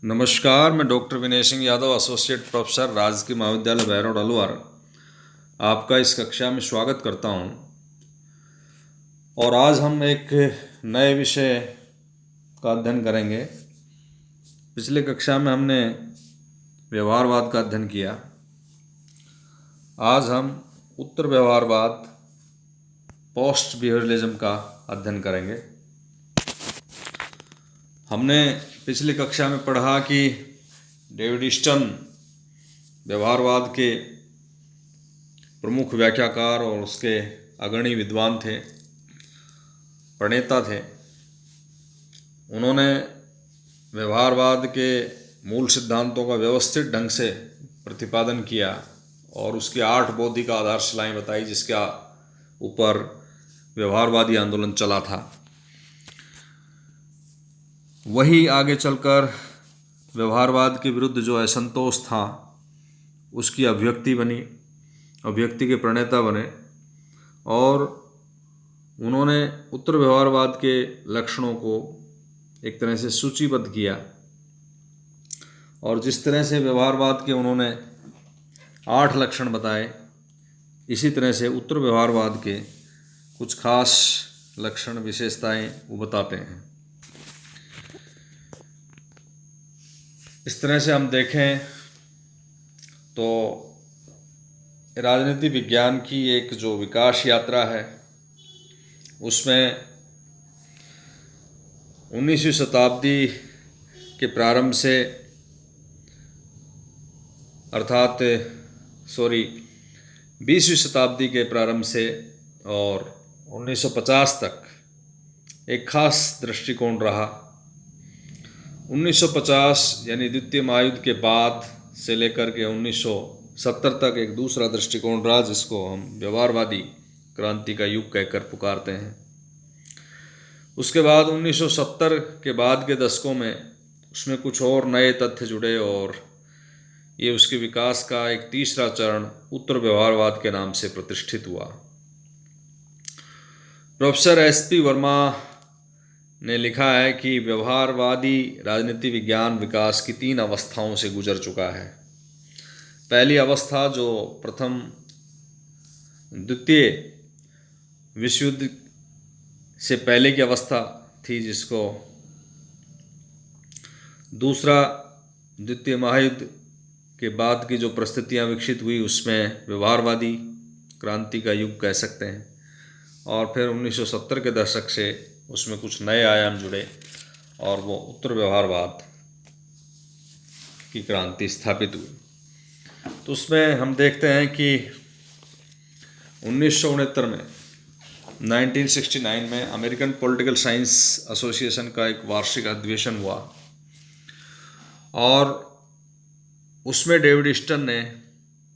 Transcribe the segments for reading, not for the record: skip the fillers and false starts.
नमस्कार, मैं doctor Vinay Singh Yadav, associate professor, राजकीय महाविद्यालय भैरव अलवर, आपका इस कक्षा में स्वागत करता हूं। और आज हम एक नए विषय का अध्ययन करेंगे। पिछले कक्षा में हमने व्यवहारवाद का अध्ययन किया। आज हम उत्तर व्यवहारवाद, पोस्ट बिहेवियरलिज्म का अध्ययन करेंगे। हमने पिछली कक्षा में पढ़ा कि डेविड ईस्टन व्यवहारवाद के प्रमुख व्याख्याकार और उसके अग्रणी विद्वान थे, प्रणेता थे। उन्होंने व्यवहारवाद के मूल सिद्धांतों का व्यवस्थित ढंग से प्रतिपादन किया और उसकी 8 बौद्धिक आधारशिलाएं बताई, जिसका ऊपर व्यवहारवादी आंदोलन चला था। वही आगे चलकर व्यवहारवाद के विरुद्ध जो असंतोष था उसकी अभिव्यक्ति बनी, अभिव्यक्ति के प्रणेता बने और उन्होंने उत्तर व्यवहारवाद के लक्षणों को एक तरह से सूचीबद्ध किया। और जिस तरह से व्यवहारवाद के उन्होंने 8 लक्षण बताए, इसी तरह से उत्तर व्यवहारवाद के कुछ खास लक्षण, विशेषताएं वो बताते हैं। इस तरह से हम देखें तो राजनीति विज्ञान की एक जो विकास यात्रा है उसमें 19वीं शताब्दी के प्रारंभ से अर्थात 20वीं शताब्दी के प्रारंभ से और 1950 तक एक खास दृष्टिकोण रहा। 1950 यानी द्वितीय महायुद्ध के बाद से लेकर के 1970 तक एक दूसरा दृष्टिकोण रहा, जिसको हम व्यवहारवादी क्रांति का युग कहकर पुकारते हैं। उसके बाद 1970 के बाद के दशकों में उसमें कुछ और नए तथ्य जुड़े और ये उसके विकास का एक तीसरा चरण उत्तर व्यवहारवाद के नाम से प्रतिष्ठित हुआ। Professor SP. वर्मा ने लिखा है कि व्यवहारवादी राजनीति विज्ञान विकास की 3 अवस्थाओं से गुजर चुका है। पहली अवस्था जो द्वितीय विश्व युद्ध से पहले की अवस्था थी, जिसको दूसरा द्वितीय महायुद्ध के बाद की जो परिस्थितियां विकसित हुई उसमें व्यवहारवादी क्रांति का युग कह सकते हैं। और फिर 1970 के दशक से उसमें कुछ नए आयाम जुड़े और वो उत्तर व्यवहारवाद की क्रांति स्थापित हुई। तो उसमें हम देखते हैं कि 1969 में 1969 में अमेरिकन पॉलिटिकल साइंस एसोसिएशन का एक वार्षिक अधिवेशन हुआ और उसमें डेविड ईस्टन ने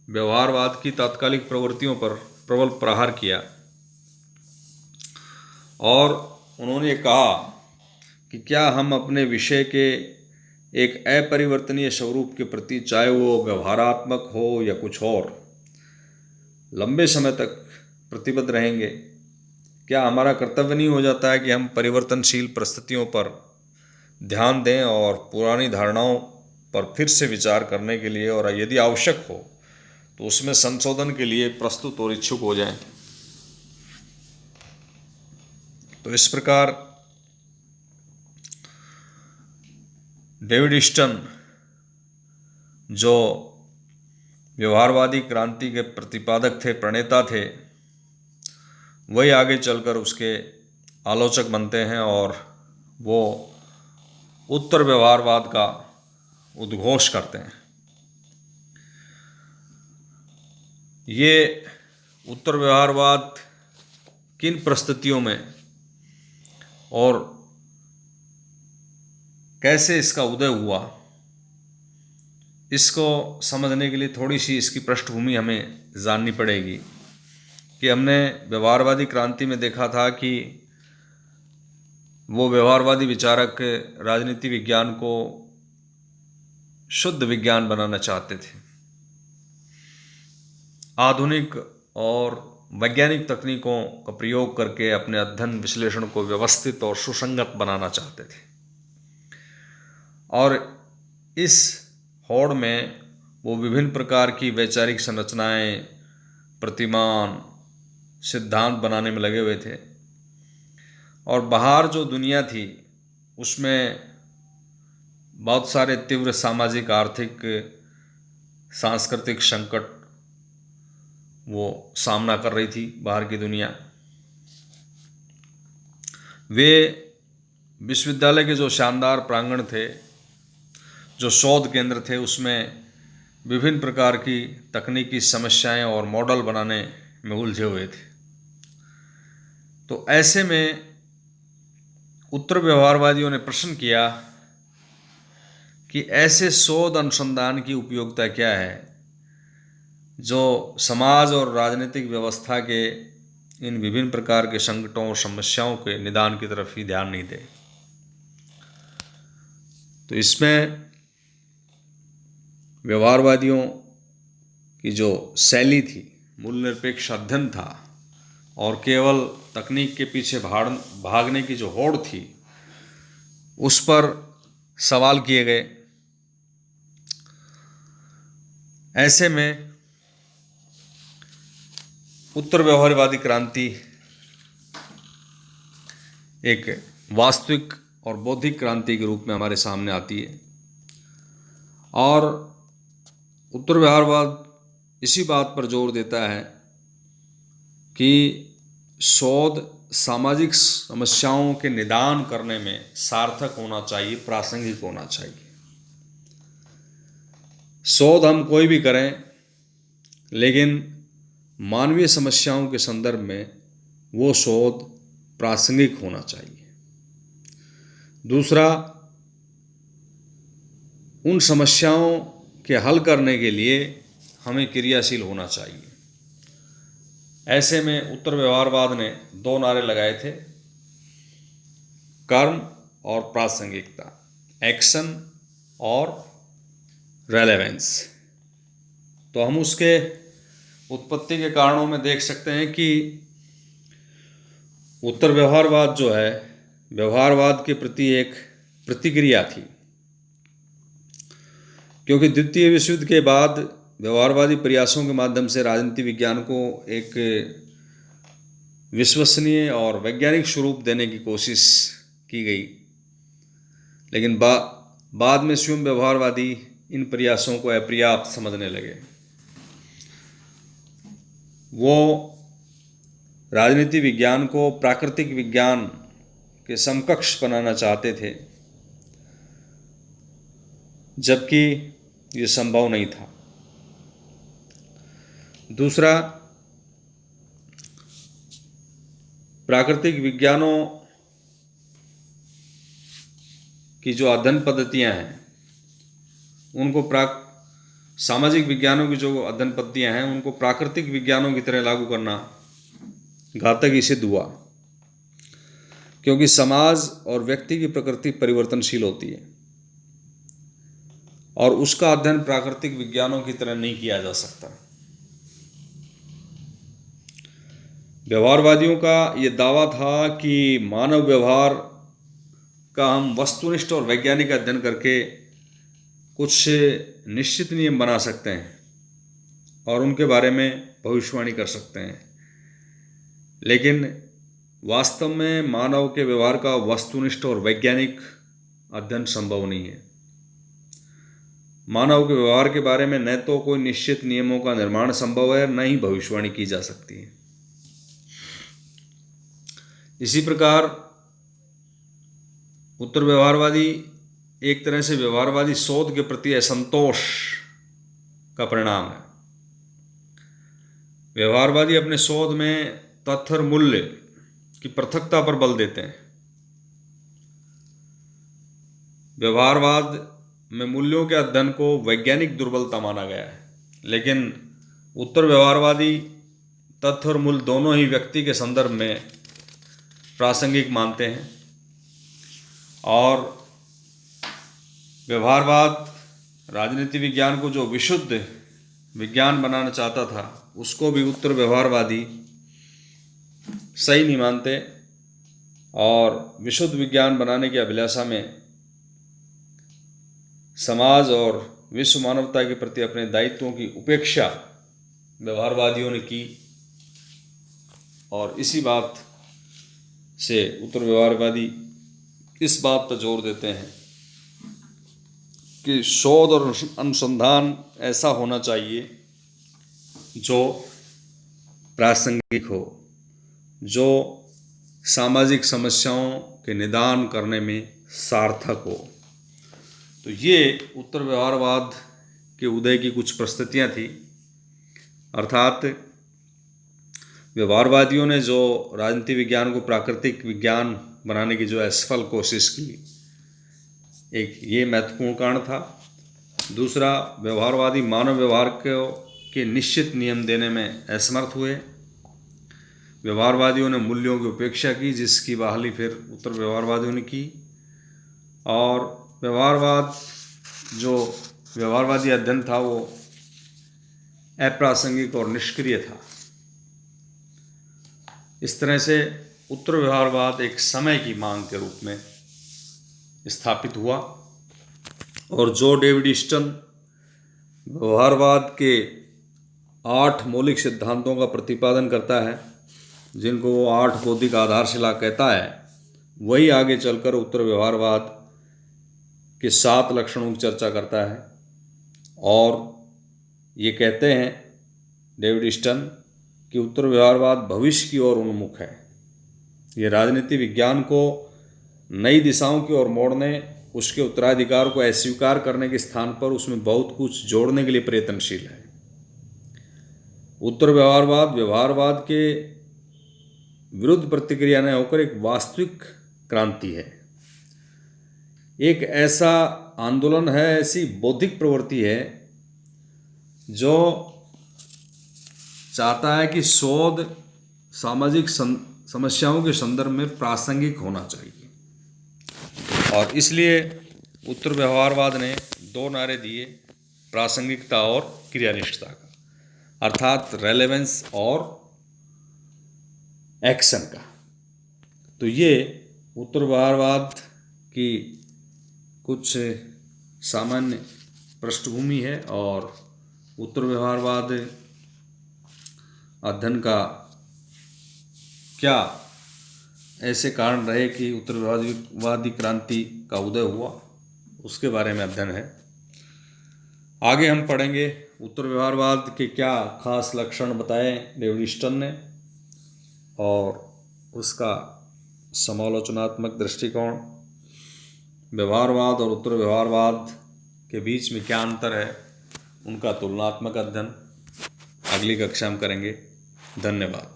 व्यवहारवाद की तात्कालिक प्रवृत्तियों पर प्रबल प्रहार किया और उन्होंने कहा कि क्या हम अपने विषय के एक अपरिवर्तनीय स्वरूप के प्रति, चाहे वो व्यवहारात्मक हो या कुछ और, लंबे समय तक प्रतिबद्ध रहेंगे? क्या हमारा कर्तव्य नहीं हो जाता है कि हम परिवर्तनशील परिस्थितियों पर ध्यान दें और पुरानी धारणाओं पर फिर से विचार करने के लिए, और यदि आवश्यक हो तो उसमें संशोधन के लिए प्रस्तुत और इच्छुक हो जाएं? तो इस प्रकार डेविड ईस्टन जो व्यवहारवादी क्रांति के प्रतिपादक थे, प्रणेता थे, वही आगे चलकर उसके आलोचक बनते हैं और वो उत्तर व्यवहारवाद का उद्घोष करते हैं। ये उत्तर व्यवहारवाद किन परिस्थितियों में और कैसे इसका उदय हुआ, इसको समझने के लिए थोड़ी सी इसकी पृष्ठभूमि हमें जाननी पड़ेगी। कि हमने व्यवहारवादी क्रांति में देखा था कि वो व्यवहारवादी विचारक राजनीति विज्ञान को शुद्ध विज्ञान बनाना चाहते थे, आधुनिक और वैज्ञानिक तकनीकों का प्रयोग करके अपने अध्ययन विश्लेषण को व्यवस्थित और सुसंगत बनाना चाहते थे। और इस होड़ में वो विभिन्न प्रकार की वैचारिक संरचनाएं, प्रतिमान, सिद्धांत बनाने में लगे हुए थे। और बाहर जो दुनिया थी उसमें बहुत सारे तीव्र सामाजिक, आर्थिक, सांस्कृतिक संकट वो सामना कर रही थी बाहर की दुनिया। वे विश्वविद्यालय के जो शानदार प्रांगण थे, जो शोध केंद्र थे, उसमें विभिन्न प्रकार की तकनीकी समस्याएं और मॉडल बनाने में उलझे हुए थे। तो ऐसे में उत्तर व्यवहारवादियों ने प्रश्न किया कि ऐसे शोध अनुसंधान की उपयोगिता क्या है जो समाज और राजनीतिक व्यवस्था के इन विभिन्न प्रकार के संकटों और समस्याओं के निदान की तरफ ही ध्यान नहीं दे। तो इसमें व्यवहारवादियों की जो शैली थी, मूल निरपेक्ष अध्ययन था और केवल तकनीक के पीछे भागने की जो होड़ थी उस पर सवाल किए गए। ऐसे में उत्तर व्यवहारवादी क्रांति एक वास्तविक और बौद्धिक क्रांति के रूप में हमारे सामने आती है। और उत्तर व्यवहारवाद इसी बात पर जोर देता है कि शोध सामाजिक समस्याओं के निदान करने में सार्थक होना चाहिए, प्रासंगिक होना चाहिए। शोध हम कोई भी करें, लेकिन मानवीय समस्याओं के संदर्भ में वो शोध प्रासंगिक होना चाहिए। दूसरा, उन समस्याओं के हल करने के लिए हमें क्रियाशील होना चाहिए। ऐसे में उत्तर व्यवहारवाद ने 2 नारे लगाए थे, कर्म और प्रासंगिकता, एक्शन और रेलेवेंस। तो हम उसके उत्पत्ति के कारणों में देख सकते हैं कि उत्तर व्यवहारवाद जो है, व्यवहारवाद के प्रति एक प्रतिक्रिया थी, क्योंकि द्वितीय विश्व युद्ध के बाद व्यवहारवादी प्रयासों के माध्यम से राजनीति विज्ञान को एक विश्वसनीय और वैज्ञानिक स्वरूप देने की कोशिश की गई, लेकिन बाद में स्वयं व्यवहारवादी इन प्रयासों को अपर्याप्त समझने लगे। वो राजनीति विज्ञान को प्राकृतिक विज्ञान के समकक्ष बनाना चाहते थे, जबकि ये संभव नहीं था। दूसरा, प्राकृतिक विज्ञानों की जो अध्ययन पद्धतियां हैं उनको सामाजिक विज्ञानों की जो अध्ययन पद्धतियां हैं उनको प्राकृतिक विज्ञानों की तरह लागू करना घातक ही सिद्ध हुआ, क्योंकि समाज और व्यक्ति की प्रकृति परिवर्तनशील होती है और उसका अध्ययन प्राकृतिक विज्ञानों की तरह नहीं किया जा सकता। व्यवहारवादियों का ये दावा था कि मानव व्यवहार का हम वस्तुनिष्ठ और वैज्ञानिक अध्ययन करके कुछ निश्चित नियम बना सकते हैं और उनके बारे में भविष्यवाणी कर सकते हैं, लेकिन वास्तव में मानव के व्यवहार का वस्तुनिष्ठ और वैज्ञानिक अध्ययन संभव नहीं है। मानव के व्यवहार के बारे में न तो कोई निश्चित नियमों का निर्माण संभव है, न ही भविष्यवाणी की जा सकती है। इसी प्रकार उत्तर व्यवहारवादी एक तरह से व्यवहारवादी शोध के प्रति असंतोष का परिणाम है। व्यवहारवादी अपने शोध में तथ्य और मूल्य की पृथकता पर बल देते हैं। व्यवहारवाद में मूल्यों के अध्ययन को वैज्ञानिक दुर्बलता माना गया है, लेकिन उत्तर व्यवहारवादी तथ्य और मूल्य दोनों ही व्यक्ति के संदर्भ में प्रासंगिक मानते हैं। और व्यवहारवाद राजनीति विज्ञान को जो विशुद्ध विज्ञान बनाना चाहता था, उसको भी उत्तर व्यवहारवादी सही नहीं मानते और विशुद्ध विज्ञान बनाने की अभिलाषा में समाज और विश्व मानवता के प्रति अपने दायित्वों की उपेक्षा व्यवहारवादियों ने की। और इसी बात से उत्तर व्यवहारवादी इस बात पर जोर देते हैं कि शोध और अनुसंधान ऐसा होना चाहिए जो प्रासंगिक हो, जो सामाजिक समस्याओं के निदान करने में सार्थक हो। तो ये उत्तर व्यवहारवाद के उदय की कुछ प्रस्तुतियाँ थी। अर्थात व्यवहारवादियों ने जो राजनीति विज्ञान को प्राकृतिक विज्ञान बनाने की जो असफल कोशिश की, एक ये महत्वपूर्ण कारण था। दूसरा, व्यवहारवादी मानव व्यवहार के निश्चित नियम देने में असमर्थ हुए। व्यवहारवादियों ने मूल्यों की उपेक्षा की, जिसकी बहाली फिर उत्तर व्यवहारवादियों ने की। और व्यवहारवादी अध्ययन था वो अप्रासंगिक और निष्क्रिय था। इस तरह से उत्तर व्यवहारवाद एक समय की मांग के रूप में स्थापित हुआ। और जो डेविड ईस्टन व्यवहारवाद के 8 मौलिक सिद्धांतों का प्रतिपादन करता है, जिनको वो 8 बौद्धिक आधारशिला कहता है, वही आगे चलकर उत्तर व्यवहारवाद के 7 लक्षणों की चर्चा करता है। और ये कहते हैं डेविड ईस्टन कि उत्तर व्यवहारवाद भविष्य की ओर उन्मुख है। ये राजनीति विज्ञान को नई दिशाओं की ओर मोड़ने, उसके उत्तराधिकार को अस्वीकार करने के स्थान पर उसमें बहुत कुछ जोड़ने के लिए प्रयत्नशील है। उत्तर व्यवहारवाद के विरुद्ध प्रतिक्रिया न होकर एक वास्तविक क्रांति है, एक ऐसा आंदोलन है, ऐसी बौद्धिक प्रवृत्ति है जो चाहता है कि शोध सामाजिक समस्याओं के संदर्भ में प्रासंगिक होना चाहिए। और इसलिए उत्तर व्यवहारवाद ने 2 नारे दिए, प्रासंगिकता और क्रियानिष्ठता का, अर्थात रेलेवेंस और एक्शन का। तो ये उत्तर व्यवहारवाद की कुछ सामान्य पृष्ठभूमि है। और उत्तर व्यवहारवाद अध्ययन का क्या ऐसे कारण रहे कि उत्तर व्यवहारवादी क्रांति का उदय हुआ, उसके बारे में अध्ययन है। आगे हम पढ़ेंगे उत्तर व्यवहारवाद के क्या खास लक्षण बताए डेविड ईस्टन ने, और उसका समालोचनात्मक दृष्टिकोण, व्यवहारवाद और उत्तर व्यवहारवाद के बीच में क्या अंतर है, उनका तुलनात्मक अध्ययन अगली कक्षा में करेंगे। धन्यवाद।